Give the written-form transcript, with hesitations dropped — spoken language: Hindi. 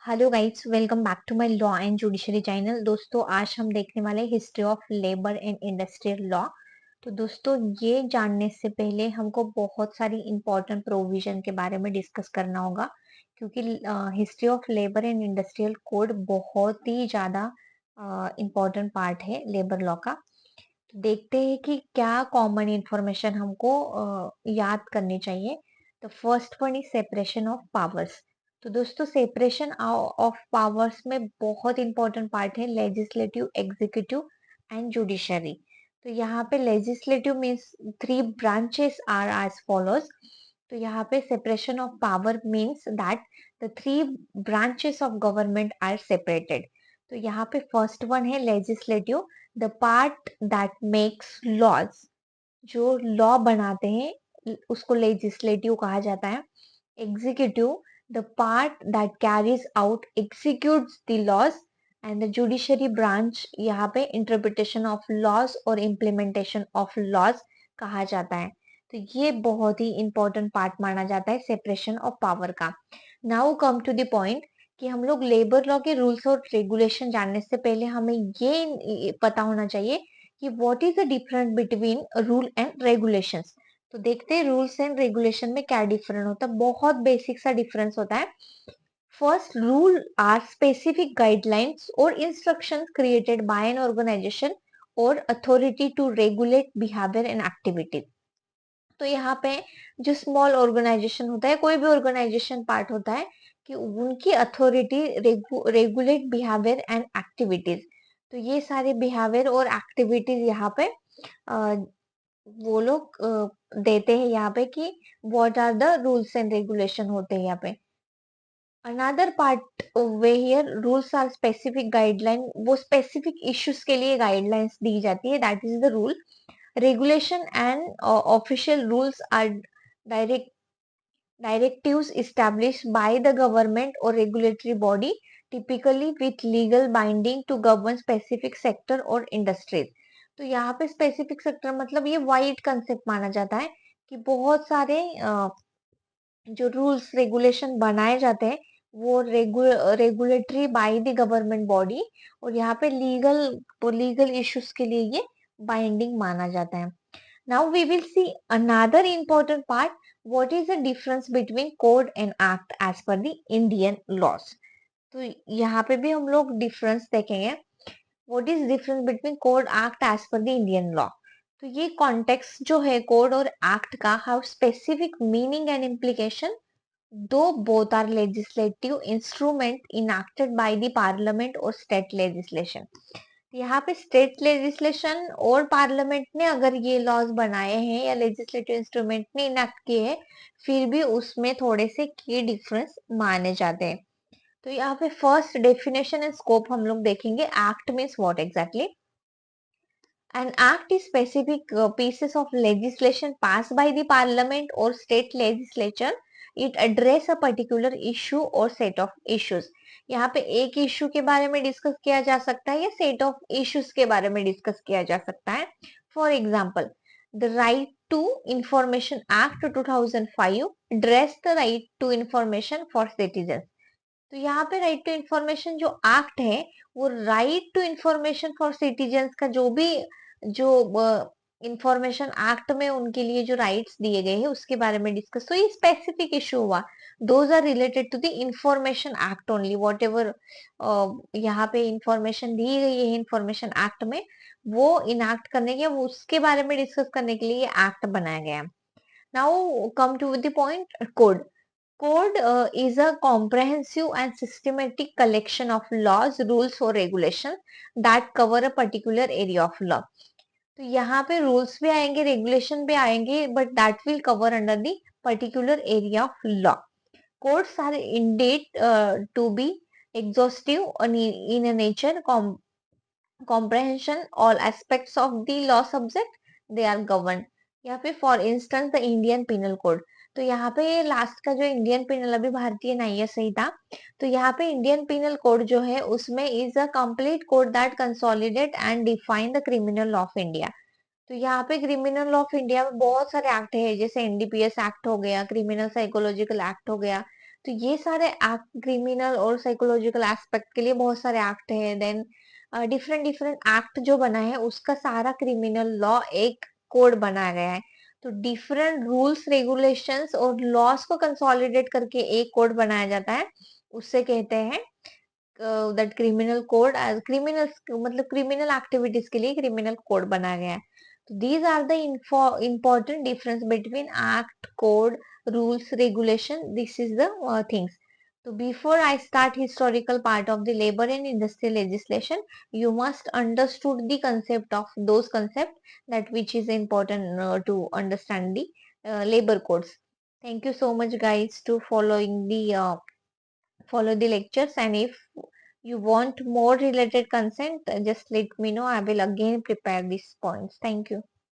Hello guys, welcome back to my law and judiciary channel. दोस्तों, आज हम देखने वाले history of labour and industrial law. तो दोस्तों, ये जानने से पहले हमको बहुत सारी इंपॉर्टेंट प्रोविजन के बारे में डिस्कस करना होगा, क्योंकि history of labour and industrial code बहुत ही ज़्यादा इंपॉर्टेंट पार्ट है लेबर लॉ का। तो देखते हैं कि क्या कॉमन इंफॉर्मेशन हमको याद करनी चाहिए। तो first one is separation of powers. तो दोस्तों, सेपरेशन ऑफ पावर्स में बहुत इंपॉर्टेंट पार्ट है लेजिस्लेटिव, एग्जीक्यूटिव एंड जुडिशरी। तो यहाँ पे legislative means three branches are as follows. तो यहाँ पे separation of power means that the three branches of government are separated. तो यहाँ पे फर्स्ट वन है legislative, the part that makes laws. जो लॉ बनाते हैं उसको लेजिस्लेटिव कहा जाता है। Executive, the part that carries out, executes the laws. And the judiciary branch, यहाँ पे इंटरप्रिटेशन ऑफ लॉज और इम्प्लीमेंटेशन ऑफ लॉज कहा जाता है। तो ये बहुत ही इंपॉर्टेंट पार्ट माना जाता है सेपरेशन ऑफ पावर का। Now come to the point कि हम लोग लेबर लॉ के रूल्स और रेगुलेशन जानने से पहले हमें ये पता होना चाहिए कि what is the difference between rule and regulations. तो देखते हैं रूल्स एंड रेगुलेशन में क्या डिफरेंस होता है। बहुत बेसिक सा डिफरेंस होता है। First, rule are specific guidelines और instructions created by an organisation और authority to regulate behaviour and activities. तो यहाँ पे जो स्मॉल ऑर्गेनाइजेशन होता है, कोई भी ऑर्गेनाइजेशन पार्ट होता है, कि उनकी authority regulate behaviour and activities. तो ये सारे बिहेवियर और एक्टिविटीज यहाँ पे अ, वो लोग देते हैं यहाँ पे कि what are the rules and regulation होते हैं यहाँ पे। Another part way here rules are specific guideline, वो स्पेसिफिक इश्यूज के लिए गाइडलाइंस दी जाती है, that is the rule. Regulation and official rules are directives established by the government or regulatory body, typically with legal binding to govern specific sector or industries. तो यहाँ पे स्पेसिफिक सेक्टर मतलब ये वाइड कंसेप्ट माना जाता है कि बहुत सारे जो रूल्स रेगुलेशन बनाए जाते हैं वो regulatory by the government body, और यहाँ पे लीगल इश्यूज के लिए ये बाइंडिंग माना जाता है। Now we will see another important part. What is the difference between code and act as per the Indian laws? तो यहाँ पे भी हम लोग डिफरेंस देखेंगे। What is difference between code act as per the Indian law? तो ये कॉन्टेक्स्ट जो है कोड और एक्ट का, how specific meaning and implication, दो both are legislative instrument enacted by the parliament or state legislation। यहाँ पे स्टेट लेजिस्लेशन और पार्लियामेंट ने अगर ये लॉज बनाए हैं या लेजिस्लेटिव इंस्ट्रूमेंट ने इनेक्ट किए हैं, फिर भी उसमें थोड़े से की डिफरेंस माने जाते हैं। तो यहाँ पे फर्स्ट डेफिनेशन एंड स्कोप हम लोग देखेंगे। Act means what exactly? An act is specific pieces of legislation passed by the parliament or state legislature. It address a particular issue or set of issues. यहाँ पे एक इश्यू के बारे में डिस्कस किया जा सकता है या सेट ऑफ इश्यूज के बारे में डिस्कस किया जा सकता है। For example, the right to information act 2005 dress the right to information for citizen. तो यहाँ पे राइट टू इंफॉर्मेशन जो एक्ट है, वो right to information for citizens का जो इंफॉर्मेशन एक्ट में उनके लिए जो राइट्स दिए गए हैं उसके बारे में डिस्कस। तो ये स्पेसिफिक इशू हुआ। Those are related to the information act only. Whatever यहाँ पे इंफॉर्मेशन दी गई है इंफॉर्मेशन एक्ट में, वो इनएक्ट करने के, वो उसके बारे में डिस्कस करने के लिए एक्ट बनाया गया। Now come to the point, code. Code is a comprehensive and systematic collection of laws, rules or regulations that cover a particular area of law. तो यहाँ पे रूल्स भी आएंगे, रेगुलेशन भी आएंगे, but that will cover under the particular area of law. Codes are indeed to be exhaustive in a nature, comprehension all aspects of the law subject they are governed। यहाँ पे for instance the Indian penal code. तो यहाँ पे लास्ट का जो इंडियन पिनल, अभी भारतीय न्याय संहिता, तो यहाँ पे इंडियन पिनल कोड जो है उसमें is a complete code that consolidate and define the criminal law of India. तो यहाँ पे क्रिमिनल लॉ ऑफ इंडिया में बहुत सारे एक्ट है, जैसे एनडीपीएस एक्ट हो गया, क्रिमिनल साइकोलॉजिकल एक्ट हो गया, तो ये सारे एक्ट क्रिमिनल और साइकोलॉजिकल एस्पेक्ट के लिए बहुत सारे एक्ट है। देन डिफरेंट डिफरेंट एक्ट जो बना है उसका सारा क्रिमिनल लॉ एक कोड बनाया गया है। तो डिफरेंट रूल्स रेगुलेशंस और लॉस को कंसोलिडेट करके एक कोड बनाया जाता है, उससे कहते हैं दैट क्रिमिनल कोड। क्रिमिनल्स मतलब क्रिमिनल एक्टिविटीज के लिए क्रिमिनल कोड बनाया गया है। तो these are the important difference between act, code, rules, regulation. This is the things. So before I start historical part of the labor and industrial legislation, you must understood the concept of those concept that which is important to understand the labor codes. Thank you so much guys to follow the lectures, and if you want more related consent, just let me know. I will again prepare these points. Thank you.